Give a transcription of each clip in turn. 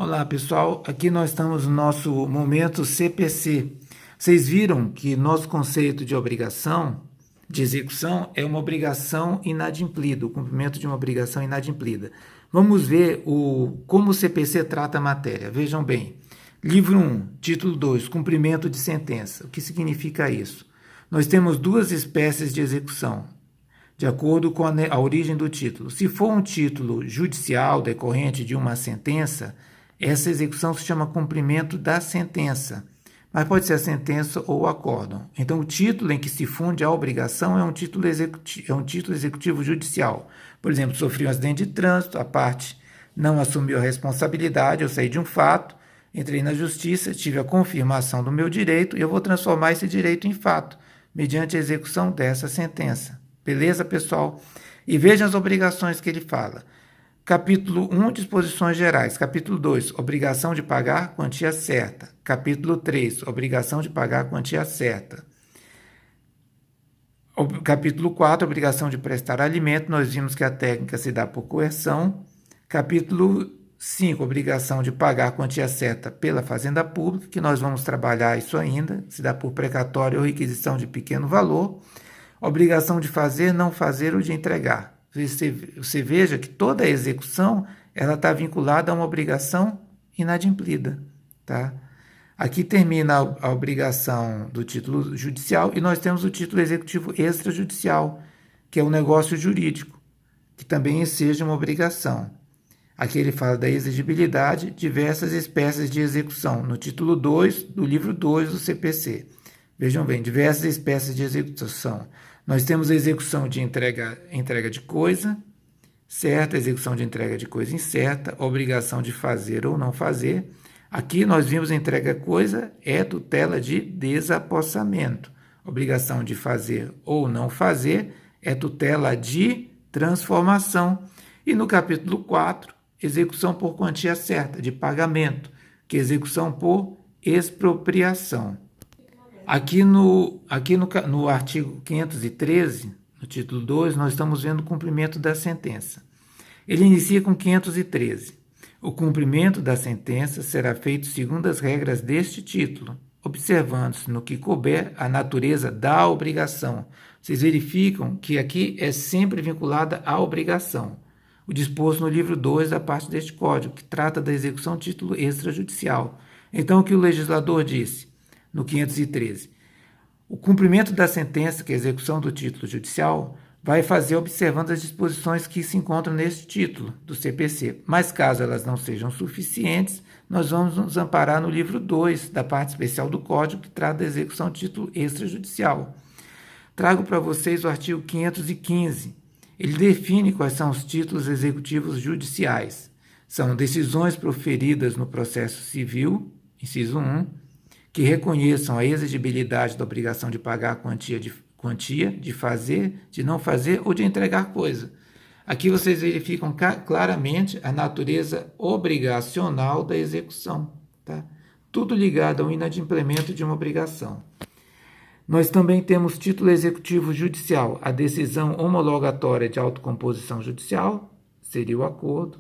Olá pessoal, aqui nós estamos no nosso momento CPC. Vocês viram que nosso conceito de obrigação, de execução, é uma obrigação inadimplida, o cumprimento de uma obrigação inadimplida. Vamos ver como o CPC trata a matéria. Vejam bem, livro 1, título 2, cumprimento de sentença. O que significa isso? Nós temos duas espécies de execução, de acordo com a origem do título. Se for um título judicial decorrente de uma sentença, essa execução se chama cumprimento da sentença, mas pode ser a sentença ou o acórdão. Então, o título em que se funde a obrigação é um título executivo judicial. Por exemplo, sofri um acidente de trânsito, a parte não assumiu a responsabilidade, eu saí de um fato, entrei na justiça, tive a confirmação do meu direito e eu vou transformar esse direito em fato, mediante a execução dessa sentença. Beleza, pessoal? E vejam as obrigações que ele fala. Capítulo 1, disposições gerais. Capítulo 2, obrigação de pagar quantia certa. Capítulo 3, obrigação de pagar quantia certa. Capítulo 4, obrigação de prestar alimento. Nós vimos que a técnica se dá por coerção. Capítulo 5, obrigação de pagar quantia certa pela fazenda pública, que nós vamos trabalhar isso ainda, se dá por precatório ou requisição de pequeno valor. Obrigação de fazer, não fazer ou de entregar. Você veja que toda a execução ela está vinculada a uma obrigação inadimplida. Tá? Aqui termina a obrigação do título judicial e nós temos o título executivo extrajudicial, que é um negócio jurídico, que também enseja uma obrigação. Aqui ele fala da exigibilidade, diversas espécies de execução, no título 2 do livro 2 do CPC. Vejam bem, diversas espécies de execução. Nós temos a execução de entrega de coisa certa, execução de entrega de coisa incerta, obrigação de fazer ou não fazer. Aqui nós vimos a entrega coisa é tutela de desapossamento. Obrigação de fazer ou não fazer é tutela de transformação. E no capítulo 4, execução por quantia certa, de pagamento, que é execução por expropriação. Aqui no artigo 513, no título 2, nós estamos vendo o cumprimento da sentença. Ele inicia com 513. O cumprimento da sentença será feito segundo as regras deste título, observando-se no que couber a natureza da obrigação. Vocês verificam que aqui é sempre vinculada à obrigação. O disposto no livro 2 da parte deste código, que trata da execução de título extrajudicial. Então, o que o legislador disse? No 513. O cumprimento da sentença, que é a execução do título judicial, vai fazer observando as disposições que se encontram neste título do CPC. Mas caso elas não sejam suficientes, nós vamos nos amparar no livro 2 da parte especial do Código, que trata da execução de título extrajudicial. Trago para vocês o artigo 515. Ele define quais são os títulos executivos judiciais. São decisões proferidas no processo civil, inciso 1, que reconheçam a exigibilidade da obrigação de pagar a quantia, de fazer, de não fazer ou de entregar coisa. Aqui vocês verificam claramente a natureza obrigacional da execução. Tá? Tudo ligado ao inadimplemento de uma obrigação. Nós também temos título executivo judicial, a decisão homologatória de autocomposição judicial, seria o acordo.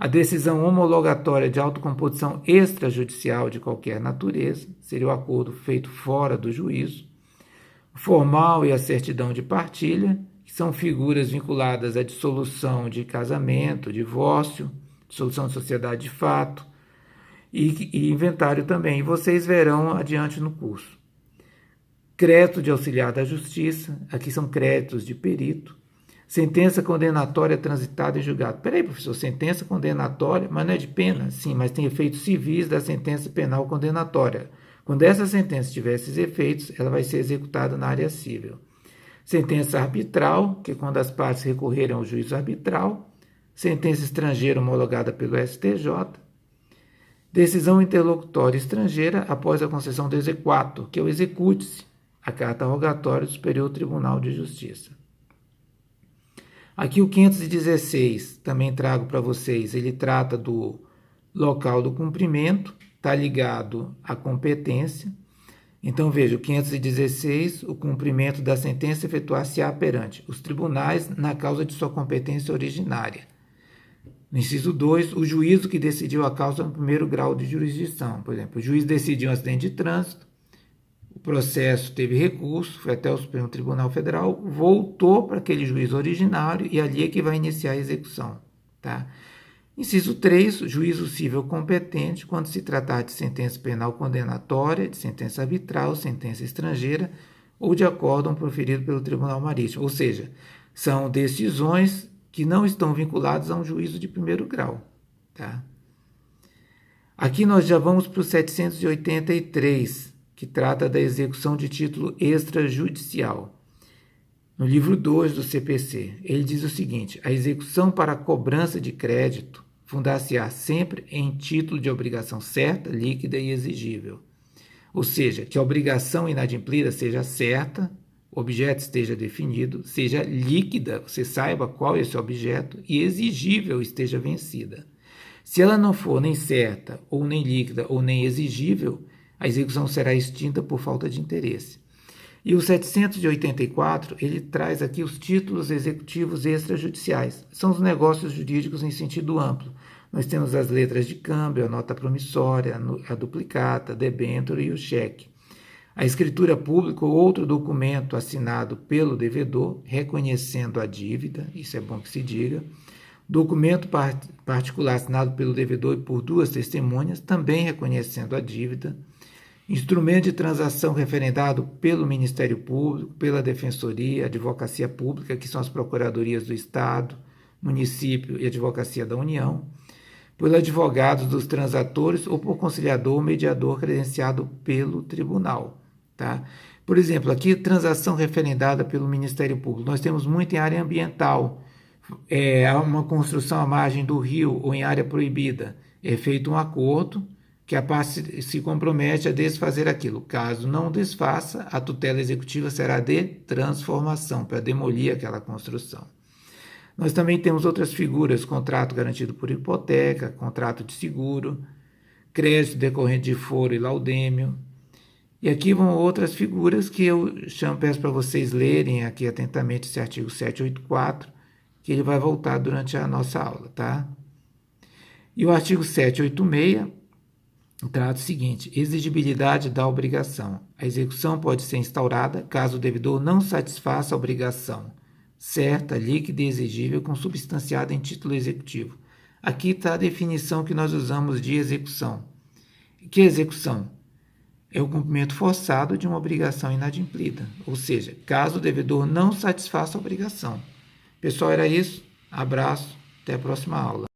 A decisão homologatória de autocomposição extrajudicial de qualquer natureza, seria o acordo feito fora do juízo. O formal e a certidão de partilha, que são figuras vinculadas à dissolução de casamento, divórcio, dissolução de sociedade de fato, e inventário também. E vocês verão adiante no curso. Crédito de auxiliar da justiça, aqui são créditos de perito. Sentença condenatória transitada em julgado. Peraí, professor, sentença condenatória, mas não é de pena? Sim, mas tem efeitos civis da sentença penal condenatória. Quando essa sentença tiver esses efeitos, ela vai ser executada na área civil. Sentença arbitral, que é quando as partes recorrerem ao juízo arbitral. Sentença estrangeira homologada pelo STJ. Decisão interlocutória estrangeira após a concessão do exequatur, que é o execute-se, a carta rogatória do Superior Tribunal de Justiça. Aqui o 516, também trago para vocês, ele trata do local do cumprimento, está ligado à competência. Então, veja, o 516, o cumprimento da sentença efetuar-se-á perante os tribunais na causa de sua competência originária. No inciso 2, o juízo que decidiu a causa no primeiro grau de jurisdição. Por exemplo, o juiz decidiu um acidente de trânsito, o processo teve recurso, foi até o Supremo Tribunal Federal, voltou para aquele juiz originário e ali é que vai iniciar a execução. Tá? Inciso 3, juízo civil competente quando se tratar de sentença penal condenatória, de sentença arbitral, sentença estrangeira ou de acórdão proferido pelo Tribunal Marítimo. Ou seja, são decisões que não estão vinculadas a um juízo de primeiro grau. Tá? Aqui nós já vamos para o 783, que trata da execução de título extrajudicial. No livro 2 do CPC, ele diz o seguinte: a execução para a cobrança de crédito fundar-se-á sempre em título de obrigação certa, líquida e exigível. Ou seja, que a obrigação inadimplida seja certa, o objeto esteja definido, seja líquida, você saiba qual é esse objeto, e exigível, esteja vencida. Se ela não for nem certa, ou nem líquida, ou nem exigível, a execução será extinta por falta de interesse. E o 784, ele traz aqui os títulos executivos extrajudiciais. São os negócios jurídicos em sentido amplo. Nós temos as letras de câmbio, a nota promissória, a duplicata, a debênture e o cheque. A escritura pública ou outro documento assinado pelo devedor, reconhecendo a dívida, isso é bom que se diga. Documento particular assinado pelo devedor e por duas testemunhas, também reconhecendo a dívida. Instrumento de transação referendado pelo Ministério Público, pela Defensoria, Advocacia Pública, que são as Procuradorias do Estado, Município e Advocacia da União, por advogados dos transatores ou por conciliador ou mediador credenciado pelo tribunal. Tá? Por exemplo, aqui transação referendada pelo Ministério Público. Nós temos muito em área ambiental. Há uma construção à margem do rio ou em área proibida. É feito um acordo que a parte se compromete a desfazer aquilo. Caso não desfaça, a tutela executiva será de transformação, para demolir aquela construção. Nós também temos outras figuras: contrato garantido por hipoteca, contrato de seguro, crédito decorrente de foro e laudêmio. E aqui vão outras figuras que eu peço para vocês lerem aqui atentamente esse artigo 784, que ele vai voltar durante a nossa aula, tá? E o artigo 786 trata o seguinte: exigibilidade da obrigação. A execução pode ser instaurada caso o devedor não satisfaça a obrigação certa, líquida e exigível consubstanciada em título executivo. Aqui está a definição que nós usamos de execução. Que execução? É o cumprimento forçado de uma obrigação inadimplida, ou seja, caso o devedor não satisfaça a obrigação. Pessoal, era isso. Abraço, até a próxima aula.